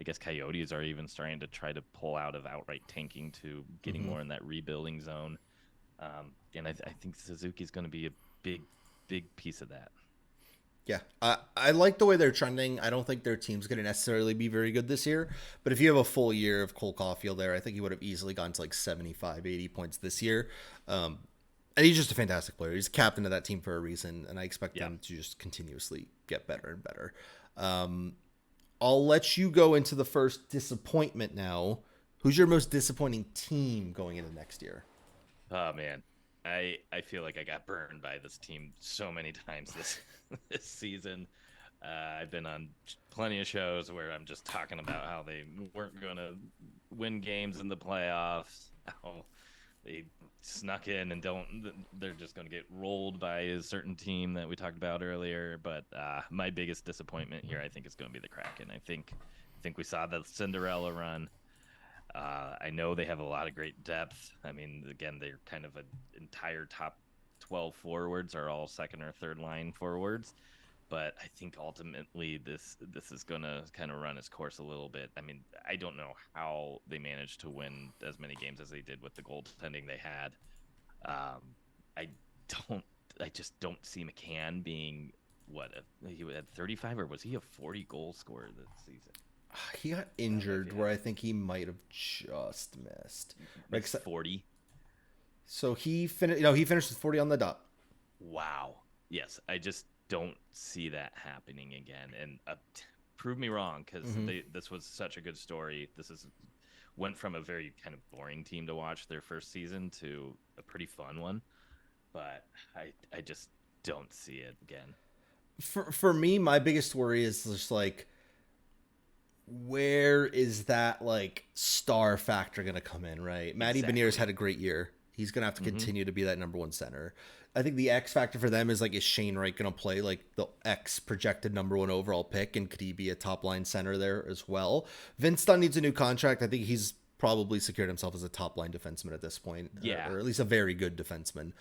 I guess Coyotes are even starting to try to pull out of outright tanking to getting more in that rebuilding zone. And I think Suzuki's going to be a big piece of that. Yeah, I like the way they're trending. I don't think their team's going to necessarily be very good this year. But if you have a full year of Cole Caulfield there, I think he would have easily gone to like 75, 80 points this year. And he's just a fantastic player. He's captain of that team for a reason, and I expect them to just continuously get better and better. I'll let you go into the first disappointment now. Who's your most disappointing team going into next year? Oh, man. I feel like I got burned by this team so many times this season. I've been on plenty of shows where I'm just talking about how they weren't going to win games in the playoffs, how they snuck in and they're just going to get rolled by a certain team that we talked about earlier. But my biggest disappointment here, I think, is going to be the Kraken. I think we saw the Cinderella run. I know they have a lot of great depth. I mean, again, they're kind of an entire top 12 forwards are all second or third line forwards. but I think ultimately this is gonna kind of run its course a little bit. I mean, I don't know how they managed to win as many games as they did with the goaltending they had. I don't. I just don't see McCann being he had 35, or was he a 40 goal scorer this season? He got injured where I think he might have just missed. Like 40. So he finished. You know, he finished with 40 on the dot. Wow. Yes, I just don't see that happening again. And prove me wrong, because this was such a good story. Went from a very kind of boring team to watch their first season to a pretty fun one, but I just don't see it again. For me, my biggest worry is just like, where is that like star factor going to come in, right? Matty Beniers had a great year. He's going to have to continue to be that number one center. I think the X factor for them is like, is Shane Wright going to play like the X projected number one overall pick? And could he be a top line center there as well? Vince Dunn needs a new contract. I think he's probably secured himself as a top line defenseman at this point. Yeah. Or at least a very good defenseman.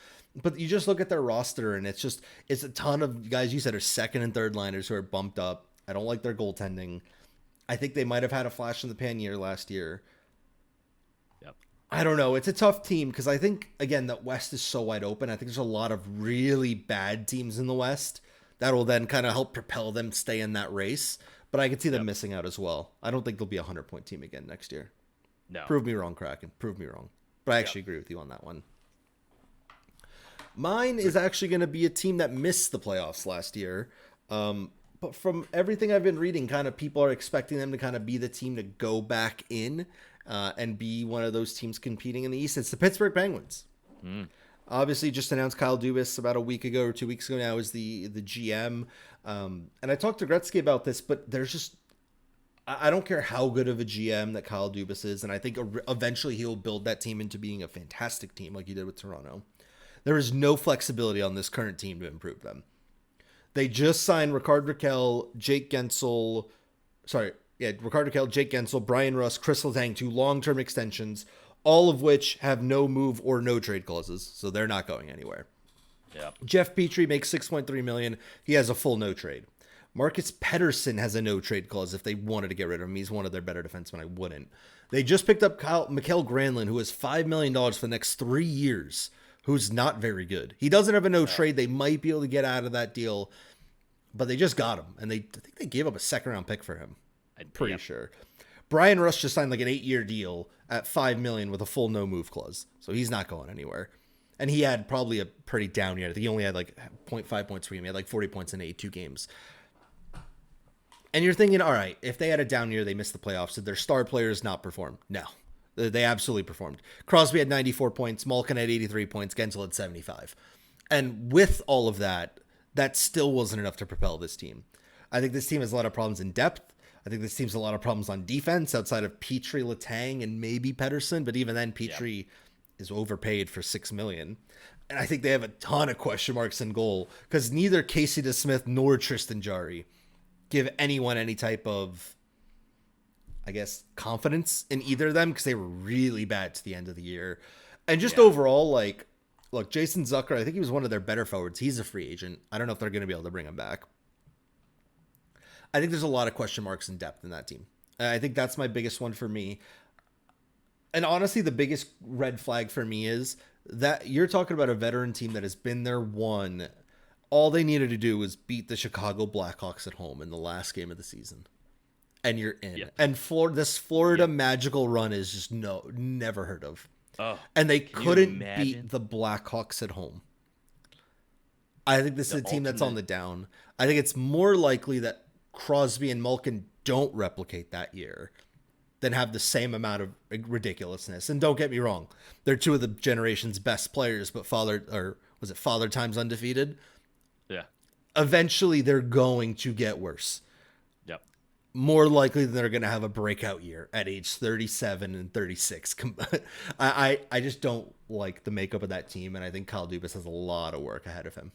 But you just look at their roster and it's a ton of guys you said are second and third liners who are bumped up. I don't like their goaltending. I think they might have had a flash in the pan year last year. Yep. I don't know. It's a tough team because I think, again, that West is so wide open. I think there's a lot of really bad teams in the West that will then kind of help propel them stay in that race. But I could see them missing out as well. I don't think they'll be a 100-point team again next year. No. Prove me wrong, Kraken. Prove me wrong. But I actually agree with you on that one. Mine is actually going to be a team that missed the playoffs last year. But from everything I've been reading, kind of people are expecting them to kind of be the team to go back in and be one of those teams competing in the East. It's the Pittsburgh Penguins. Obviously, just announced Kyle Dubas about a week ago or 2 weeks ago now is the GM. And I talked to Gretzky about this, but there's just, I don't care how good of a GM that Kyle Dubas is, and I think eventually he'll build that team into being a fantastic team like he did with Toronto. There is no flexibility on this current team to improve them. They just signed Rickard Rakell, Jake Gensel, Brian Russ, Chris Letang to long-term extensions, all of which have no move or no trade clauses, so they're not going anywhere. Yep. Jeff Petrie makes $6.3 million. He has a full no trade. Marcus Pettersson has a no trade clause if they wanted to get rid of him. He's one of their better defensemen. I wouldn't. They just picked up Mikael Granlund, who has $5 million for the next 3 years, who's not very good. He doesn't have a no trade. They might be able to get out of that deal, but they just got him, and I think they gave up a second-round pick for him. I'm pretty sure. Brian Russ just signed like an 8-year deal at $5 million with a full no-move clause, so he's not going anywhere. And he had probably a pretty down year. I think he only had like 0.5 points for him. He had like 40 points in 82 games. And you're thinking, all right, if they had a down year, they missed the playoffs. Did their star players not perform? No. They absolutely performed. Crosby had 94 points. Malkin had 83 points. Gensel had 75. And with all of that, that still wasn't enough to propel this team. I think this team has a lot of problems in depth. I think this team's a lot of problems on defense outside of Petrie, Letang, and maybe Pettersson. But even then, Petrie is overpaid for $6 million. And I think they have a ton of question marks in goal because neither Casey DeSmith nor Tristan Jarry give anyone any type of, I guess, confidence in either of them because they were really bad to the end of the year. And just overall, like, look, Jason Zucker, I think he was one of their better forwards. He's a free agent. I don't know if they're going to be able to bring him back. I think there's a lot of question marks in depth in that team. I think that's my biggest one for me. And honestly, the biggest red flag for me is that you're talking about a veteran team that has been there one. All they needed to do was beat the Chicago Blackhawks at home in the last game of the season. And you're in. Yep. And this Florida magical run is just never heard of. Oh, and they couldn't beat the Blackhawks at home. I think this is a team that's on the down. I think it's more likely that Crosby and Malkin don't replicate that year than have the same amount of ridiculousness. And don't get me wrong, they're two of the generation's best players, but father times undefeated? Yeah. Eventually they're going to get worse. Yep. More likely than they're going to have a breakout year at age 37 and 36. I just don't like the makeup of that team, and I think Kyle Dubas has a lot of work ahead of him.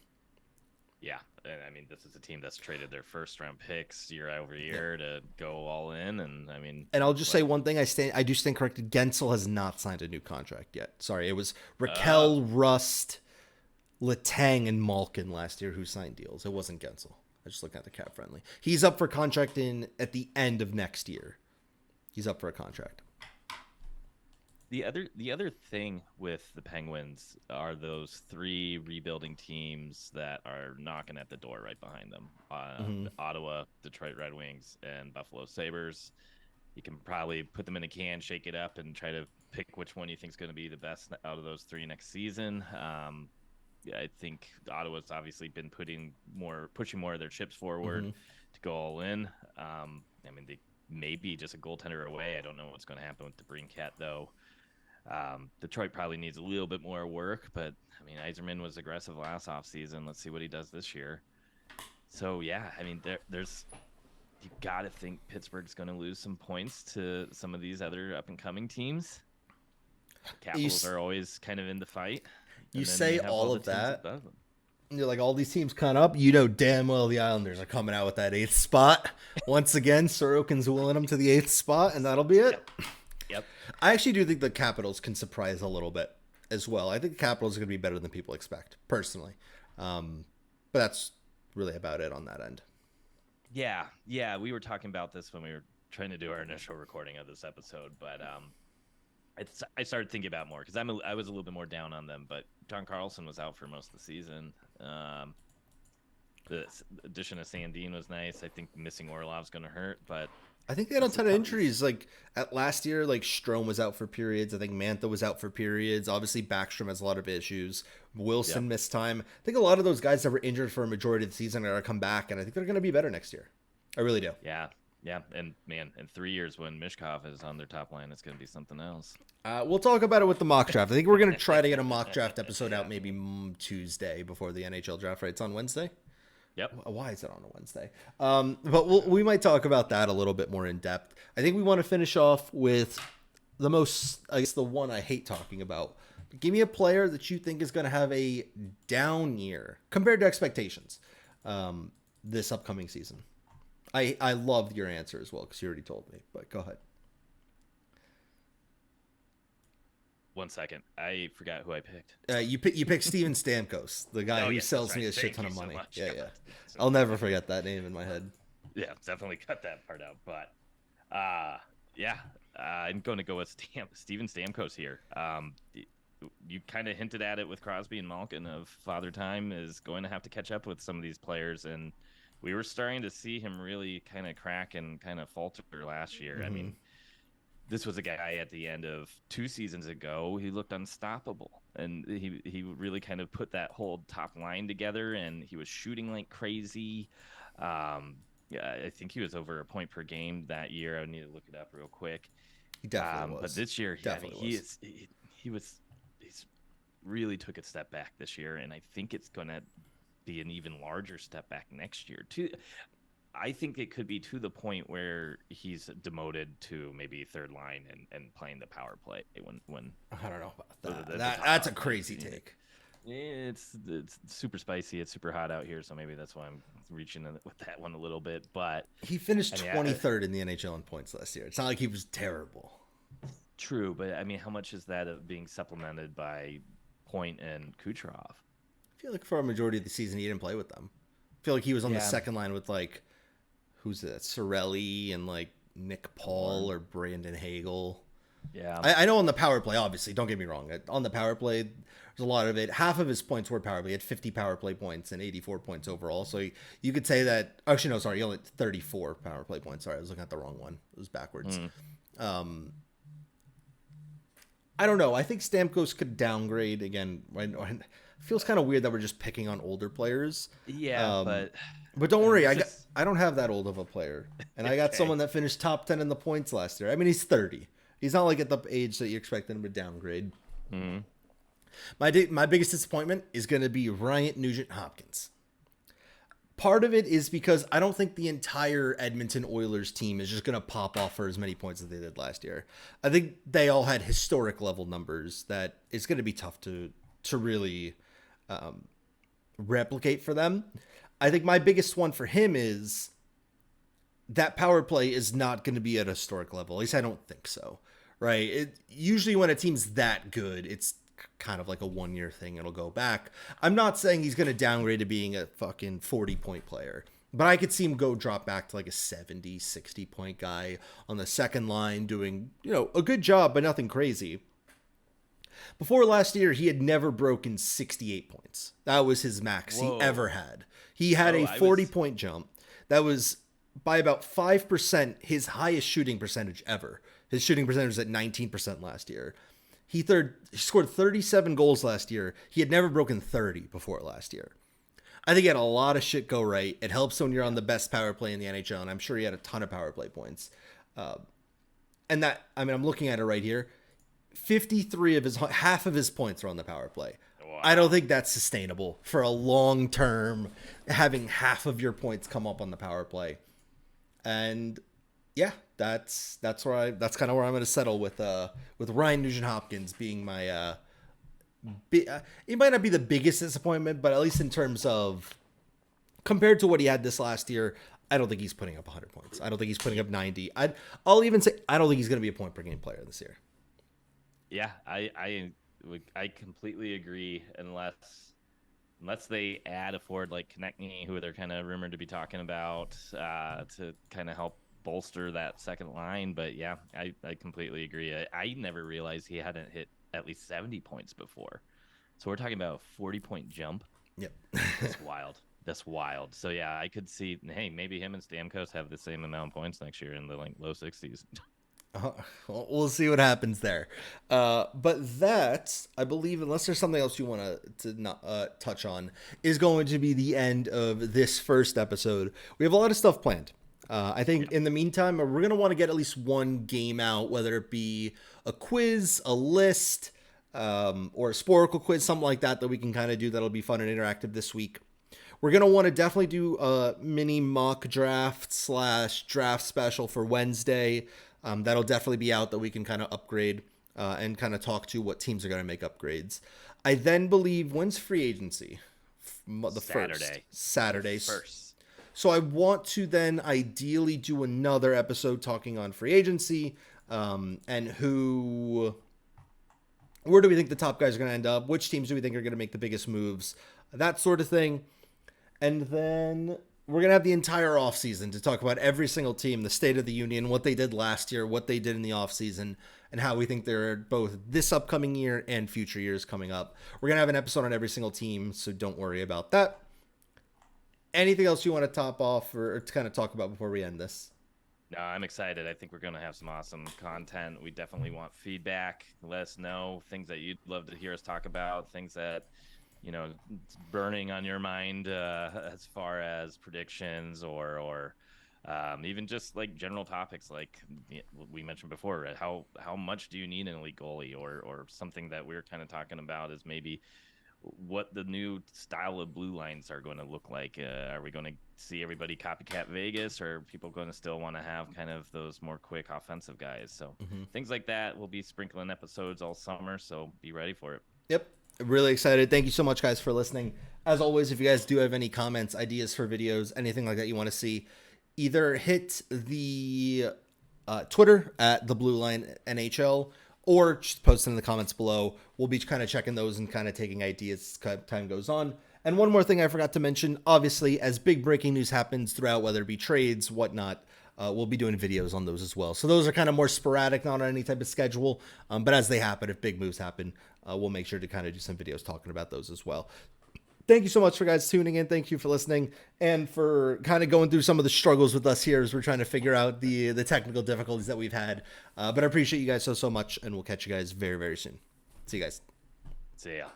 Yeah, and I mean, this is a team that's traded their first-round picks year over year to go all in, and I mean... And I'll just say one thing, I do stand corrected. Gensel has not signed a new contract yet. Sorry, it was Rakell, Rust, Letang, and Malkin last year who signed deals. It wasn't Gensel. I just looked at the cap friendly. He's up for contract at the end of next year. He's up for a contract. The other thing with the Penguins are those three rebuilding teams that are knocking at the door right behind them. Ottawa, Detroit Red Wings, and Buffalo Sabres. You can probably put them in a can, shake it up, and try to pick which one you think is going to be the best out of those three next season. I think Ottawa's obviously been pushing more of their chips forward to go all in. I mean, they may be just a goaltender away. I don't know what's going to happen with the Brincat, though. Detroit probably needs a little bit more work, but I mean, Yzerman was aggressive last offseason. Let's see what he does this year. So yeah, I mean, there's you got to think Pittsburgh's going to lose some points to some of these other up and coming teams. Capitals are always kind of in the fight. You say all of that. Above them. You're like, all these teams kind of up. You know damn well the Islanders are coming out with that 8th spot. Once again, Sorokin's willing them to the 8th spot, and that'll be it. Yep. I actually do think the Capitals can surprise a little bit as well. I think the Capitals are going to be better than people expect, personally. But that's really about it on that end. Yeah. We were talking about this when we were trying to do our initial recording of this episode, but I started thinking about more because I was a little bit more down on them. But John Carlson was out for most of the season. The addition of Sandin was nice. I think missing Orlov's going to hurt, but I think they had a ton of injuries. Like at last year, like Strome was out for periods. I think Mantha was out for periods. Obviously, Backstrom has a lot of issues. Wilson missed time. I think a lot of those guys that were injured for a majority of the season are going to come back, and I think they're going to be better next year. I really do. Yeah. And man, in 3 years when Mishkov is on their top line, it's going to be something else. We'll talk about it with the mock draft. I think we're going to try to get a mock draft episode out maybe Tuesday before the NHL draft, right? It's on Wednesday? Yep. Why is it on a Wednesday? But we might talk about that a little bit more in depth. I think we want to finish off with the one I hate talking about. Give me a player that you think is going to have a down year compared to expectations this upcoming season. I love your answer as well because you already told me, but go ahead. 1 second. I forgot who I picked. You picked Steven Stamkos, the guy who sells me a shit ton of money. So yeah. I'll never forget that name in my head. Yeah, definitely cut that part out. But I'm going to go with Steven Stamkos here. You kind of hinted at it with Crosby and Malkin of Father Time is going to have to catch up with some of these players, and we were starting to see him really kind of crack and kind of falter last year. I mean, this was a guy at the end of 2 seasons ago. He looked unstoppable, and he really kind of put that whole top line together, and he was shooting like crazy. I think he was over a point per game that year. I need to look it up real quick. He definitely was. But this year, he's really took a step back this year, and I think it's going to be an even larger step back next year too. I think it could be to the point where he's demoted to maybe third line and playing the power play when I don't know about that. That's a crazy take. It's super spicy. It's super hot out here, so maybe that's why I'm reaching with that one a little bit. But he finished 23rd in the NHL in points last year. It's not like he was terrible. True, but I mean, how much is that of being supplemented by Point and Kucherov? I feel like for a majority of the season, he didn't play with them. I feel like he was on the second line with like, who's that? Sorelli and like Nick Paul or Brandon Hagel. Yeah. I know on the power play, obviously, don't get me wrong. On the power play, there's a lot of it. Half of his points were power play. He had 50 power play points and 84 points overall. So you could say that. Actually, no, sorry. He only had 34 power play points. Sorry, I was looking at the wrong one. It was backwards. I don't know. I think Stamkos could downgrade again. It feels kind of weird that we're just picking on older players. Yeah, but don't worry. I don't have that old of a player, and I got someone that finished top 10 in the points last year. I mean, he's 30. He's not like at the age that you expect him to downgrade. Mm-hmm. My biggest disappointment is going to be Ryan Nugent-Hopkins. Part of it is because I don't think the entire Edmonton Oilers team is just going to pop off for as many points as they did last year. I think they all had historic level numbers that it's going to be tough to really replicate for them. I think my biggest one for him is that power play is not going to be at a historic level. At least I don't think so, right? Usually when a team's that good, it's kind of like a 1-year thing. It'll go back. I'm not saying he's going to downgrade to being a fucking 40-point player, But I could see him drop back to like a 70, 60 point guy on the second line doing, a good job, but nothing crazy. Before last year, he had never broken 68 points. That was his max he ever had. He had a 40-point jump. That was by about 5% his highest shooting percentage ever. His shooting percentage was at 19% last year. He scored 37 goals last year. He had never broken 30 before last year. I think he had a lot of shit go right. It helps when you're on the best power play in the NHL, and I'm sure he had a ton of power play points. I'm looking at it right here. 53 of half of his points are on the power play. Wow. I don't think that's sustainable for a long term, having half of your points come up on the power play. And yeah, that's kind of where I'm going to settle with Ryan Nugent-Hopkins being my it might not be the biggest disappointment, but at least in terms of compared to what he had this last year, I don't think he's putting up 100 points. I don't think he's putting up 90. I'll even say I don't think he's going to be a point per game player this year. Yeah, I completely agree unless they add a forward like Konechny, who they're kind of rumored to be talking about to kind of help bolster that second line. But yeah, I completely agree. I never realized he hadn't hit at least 70 points before. So we're talking about a 40-point jump. Yep. That's wild. So yeah, I could see, hey, maybe him and Stamkos have the same amount of points next year in the low 60s. We'll see what happens there. But that, I believe, unless there's something else you want to touch on, is going to be the end of this first episode. We have a lot of stuff planned. I think in the meantime, we're going to want to get at least one game out, whether it be a quiz, a list, or a Sporkle quiz, something like that we can kind of do that'll be fun and interactive this week. We're going to want to definitely do a mini mock draft / draft special for Wednesday. That'll definitely be out that we can kind of upgrade and kind of talk to what teams are going to make upgrades. I then believe, when's free agency? Saturday. First. So I want to then ideally do another episode talking on free agency and where do we think the top guys are going to end up? Which teams do we think are going to make the biggest moves? That sort of thing. And then we're going to have the entire offseason to talk about every single team, the state of the union, what they did last year, what they did in the offseason, and how we think they're both this upcoming year and future years coming up. We're going to have an episode on every single team, so don't worry about that. Anything else you want to top off or to kind of talk about before we end this? No, I'm excited. I think we're going to have some awesome content. We definitely want feedback. Let us know things that you'd love to hear us talk about, things that it's burning on your mind as far as predictions or even just like general topics like we mentioned before. How much do you need an elite goalie or something that we're kind of talking about is maybe what the new style of blue lines are going to look like. Are we going to see everybody copycat Vegas, or are people going to still want to have kind of those more quick offensive guys? So things like that. We'll be sprinkling episodes all summer, so be ready for it. Yep. Really excited. Thank you so much, guys, for listening. As always, if you guys do have any comments, ideas for videos, anything like that you want to see, either hit the Twitter at the Blue Line NHL or just post it in the comments below. We'll be kind of checking those and kind of taking ideas as time goes on. And one more thing I forgot to mention, obviously, as big breaking news happens throughout, whether it be trades, whatnot, we'll be doing videos on those as well. So those are kind of more sporadic, not on any type of schedule. But as they happen, if big moves happen, we'll make sure to kind of do some videos talking about those as well. Thank you so much for guys tuning in. Thank you for listening and for kind of going through some of the struggles with us here as we're trying to figure out the technical difficulties that we've had. But I appreciate you guys so much, and we'll catch you guys very, very soon. See you guys. See ya.